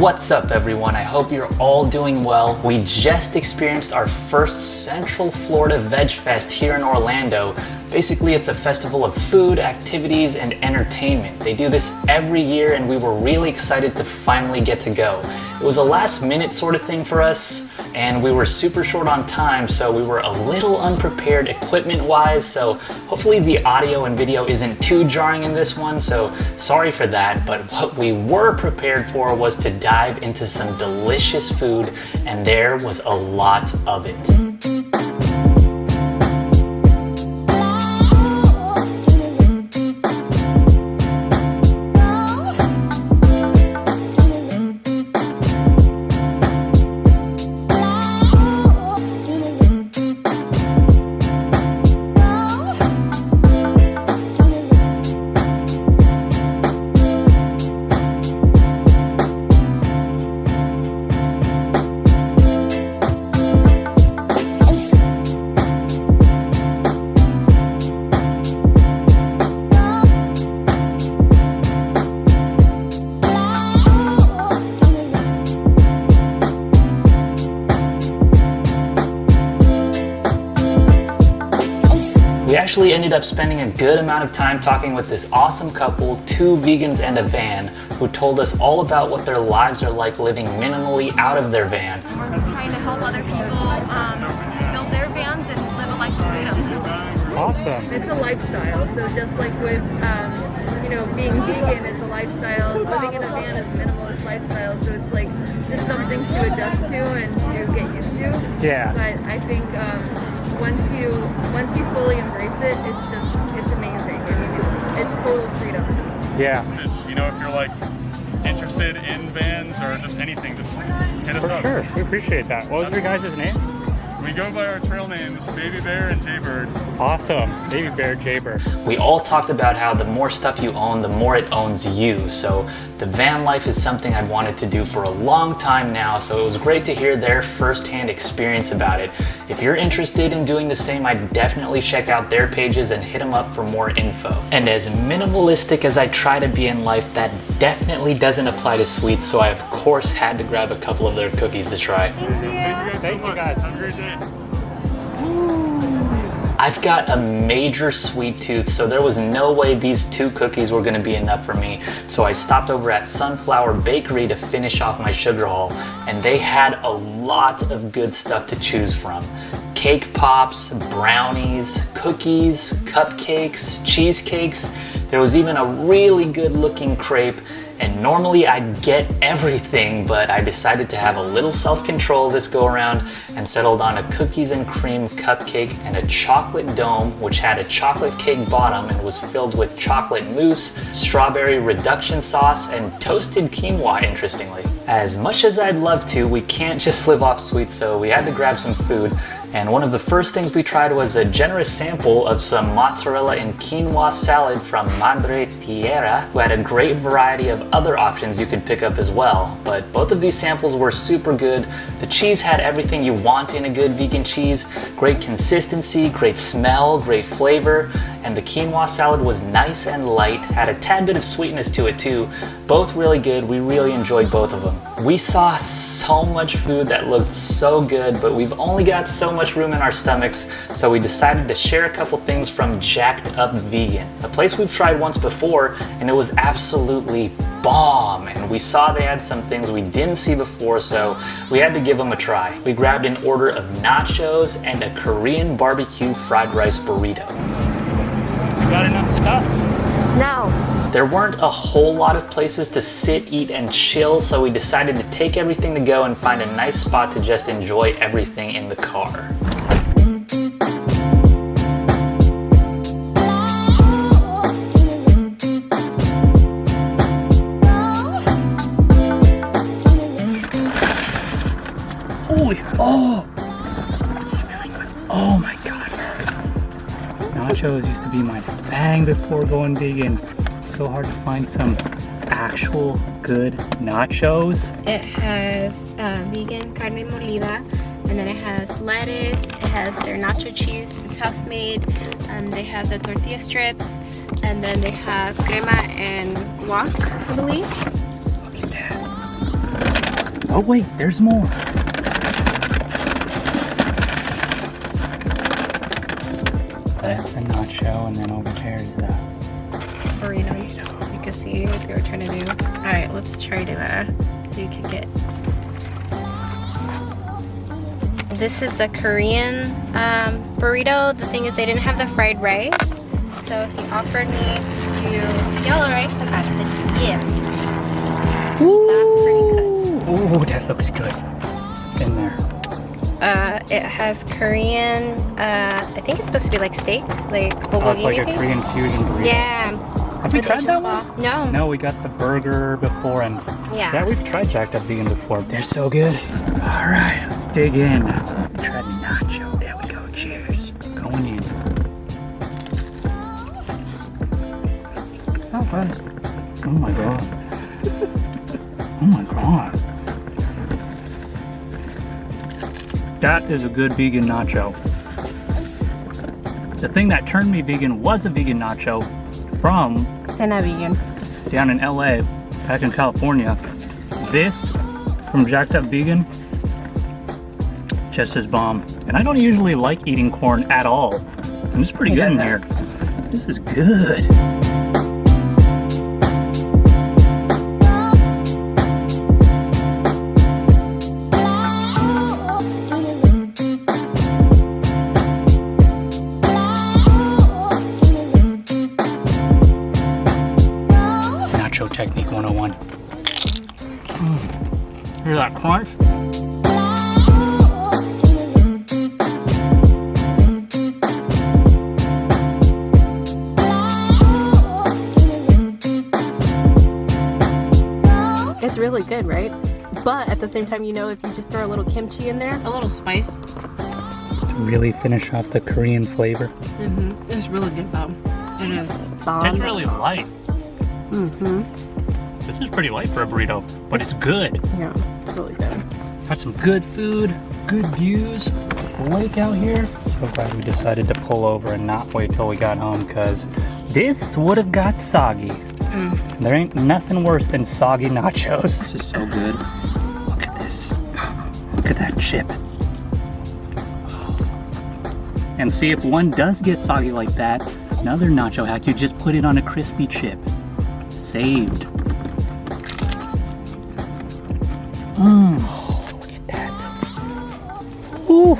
What's up everyone, I hope you're all doing well. We just experienced our first Central Florida VEG Fest here in Orlando. Basically it's a festival of food, activities, and entertainment. They do this every year and we were really excited to finally get to go. It was a last minute sort of thing for us and we were super short on time, so we were a little unprepared equipment wise, so hopefully the audio and video isn't too jarring in this one, so sorry for that. But what we were prepared for was to dive into some delicious food, and there was a lot of it. We actually ended up spending a good amount of time talking with this awesome couple, two vegans and a van, who told us all about what their lives are like living minimally out of their van. We're trying to help other people build their vans and live a life of freedom. Awesome. It's a lifestyle, so just like with being vegan is a lifestyle, living in a van is a minimalist lifestyle, so it's like just something to adjust to and to get used to. Yeah. But I think once you fully embrace it, it's amazing. I mean, it's total freedom. Yeah. You know, if you're like interested in vans or just anything, just hit us up. For sure, we appreciate that. What was your guys' name? We go by our trail names, Baby Bear and Jaybird. Awesome, Baby Bear, Jaybird. We all talked about how the more stuff you own, the more it owns you. So the van life is something I've wanted to do for a long time now, so it was great to hear their firsthand experience about it. If you're interested in doing the same, I'd definitely check out their pages and hit them up for more info. And as minimalistic as I try to be in life, that definitely doesn't apply to sweets, so I of course had to grab a couple of their cookies to try. Thank you guys. Have a great day. I've got a major sweet tooth, so there was no way these two cookies were gonna be enough for me. So I stopped over at Sunflower Bakery to finish off my sugar haul, and they had a lot of good stuff to choose from. Cake pops, brownies, cookies, cupcakes, cheesecakes. There was even a really good looking crepe. And normally I'd get everything, but I decided to have a little self-control this go around and settled on a cookies and cream cupcake and a chocolate dome, which had a chocolate cake bottom and was filled with chocolate mousse, strawberry reduction sauce, and toasted quinoa, interestingly. As much as I'd love to, we can't just live off sweets, so we had to grab some food. And one of the first things we tried was a generous sample of some mozzarella and quinoa salad from Madre Tierra, who had a great variety of other options you could pick up as well. But both of these samples were super good. The cheese had everything you want in a good vegan cheese. Great consistency, great smell, great flavor. And the quinoa salad was nice and light, had a tad bit of sweetness to it too. Both really good, we really enjoyed both of them. We saw so much food that looked so good, but we've only got so much room in our stomachs, so we decided to share a couple things from Jacked Up Vegan, a place we've tried once before, and it was absolutely bomb. And we saw they had some things we didn't see before, so we had to give them a try. We grabbed an order of nachos and a Korean barbecue fried rice burrito. Got enough stuff? Now. There weren't a whole lot of places to sit, eat, and chill, so we decided to take everything to go and find a nice spot to just enjoy everything in the car. Oh! Oh my god. Nachos used to be my thing before going vegan. So hard to find some actual good nachos. It has vegan carne molida, And then it has lettuce, it has their nacho cheese, it's house made. They have the tortilla strips, and then they have crema and guac, I believe. Look at that. Oh wait, there's more. That's the nacho, and then over there is the Burrito. You can see what they were trying to do. All right, let's try to so you can get. This is the Korean burrito. The thing is, they didn't have the fried rice, so he offered me to do yellow rice, and I said, yeah. Ooh, that looks good. It's in there. It has Korean. I think it's supposed to be like steak, like bulgogi. Oh, it's like a maybe? Korean fusion burrito. Yeah. Have we With tried Asian that slaw. one? No. No, we got the burger before, and yeah, we've tried Jacked Up Vegan before. They're so good. All right, let's dig in. Try the nacho. There we go. Cheers. Going in. Oh, good. Oh my god. Oh my god. That is a good vegan nacho. The thing that turned me vegan was a vegan nacho from Cena vegan. down in LA, back in California. This from Jacked Up Vegan, just as bomb. And I don't usually like eating corn at all. And it's pretty good in here. This is good. Nacho Technique 101. Hear that crunch? It's really good, right? But at the same time, you know, if you just throw a little kimchi in there, a little spice. To really finish off the Korean flavor. It's really good, though. It is. It's really light. This is pretty light for a burrito, but it's good. Yeah, it's really good. Got some good food, good views, lake out here. So glad we decided to pull over and not wait till we got home, because this would have got soggy. There ain't nothing worse than soggy nachos. This is so good. Look at this. Look at that chip. And see, if one does get soggy like that, another nacho hack, you just put it on a crispy chip. Saved. Oh, look at that. Ooh.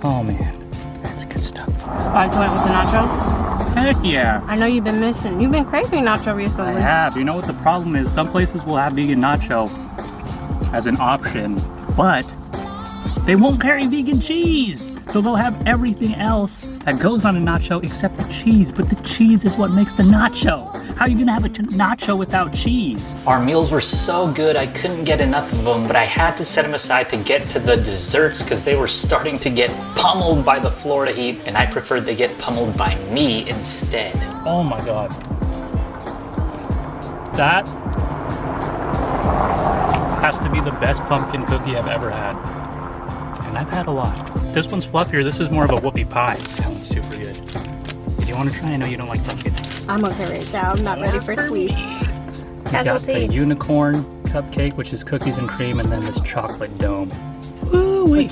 Oh man, that's good stuff. I went with the nacho. Heck yeah. I know you've been craving nacho recently. I have. You know what the problem is? Some places will have vegan nacho as an option, but they won't carry vegan cheese. So they'll have everything else that goes on a nacho except the cheese, but the cheese is what makes the nacho. How are you gonna have a nacho without cheese? Our meals were so good, I couldn't get enough of them, but I had to set them aside to get to the desserts because they were starting to get pummeled by the Florida heat, and I preferred they get pummeled by me instead. Oh my God. That has to be the best pumpkin cookie I've ever had. And I've had a lot. This one's fluffier, this is more of a whoopie pie. That one's super good. Do you want to try? I know you don't like pumpkin. I'm okay right now. I'm not ready for sweets. We got the unicorn cupcake, which is cookies and cream, and then this chocolate dome. Woo-wee.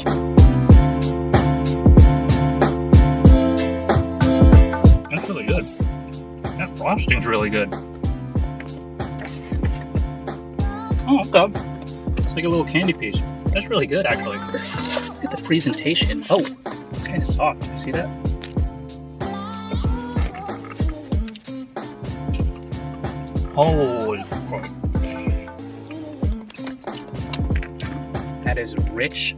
That's really good. That frosting's really good. Oh, okay. It's like a little candy piece. That's really good, actually. Look at the presentation. Oh, it's kind of soft. You see that? Holy fuck. That is rich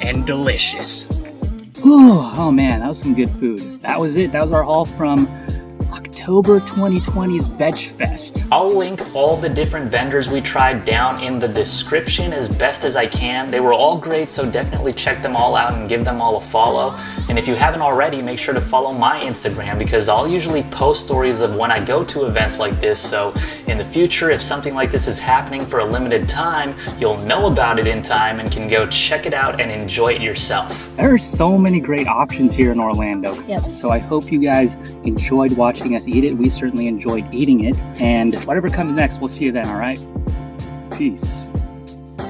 and delicious. Ooh, oh man, that was some good food. That was it. That was our haul from October. October 2020's VEG Fest. I'll link all the different vendors we tried down in the description as best as I can. They were all great, so definitely check them all out and give them all a follow. And if you haven't already, make sure to follow my Instagram, because I'll usually post stories of when I go to events like this. So in the future, if something like this is happening for a limited time, you'll know about it in time and can go check it out and enjoy it yourself. There are so many great options here in Orlando. Yep. So I hope you guys enjoyed watching us eat it. We certainly enjoyed eating it. And whatever comes next, we'll see you then, all right? Peace.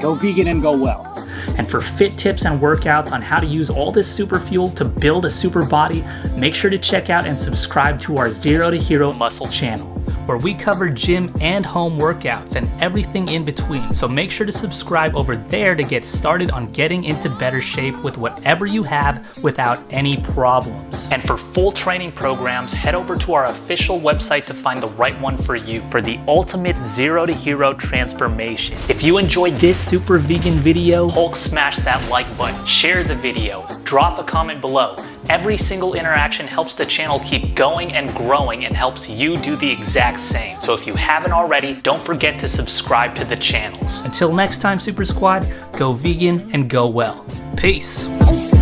Go vegan and go well. And for fit tips and workouts on how to use all this super fuel to build a super body, make sure to check out and subscribe to our Zero to Hero Muscle channel, where we cover gym and home workouts and everything in between. So make sure to subscribe over there to get started on getting into better shape with whatever you have without any problems. And for full training programs, head over to our official website to find the right one for you for the ultimate Zero to Hero transformation. If you enjoyed This super vegan video, Hulk, smash that like button, share the video, drop a comment below. Every single interaction helps the channel keep going and growing and helps you do the exact same. So if you haven't already, don't forget to subscribe to the channels. until next time, Super Squad, go vegan and go well. Peace. And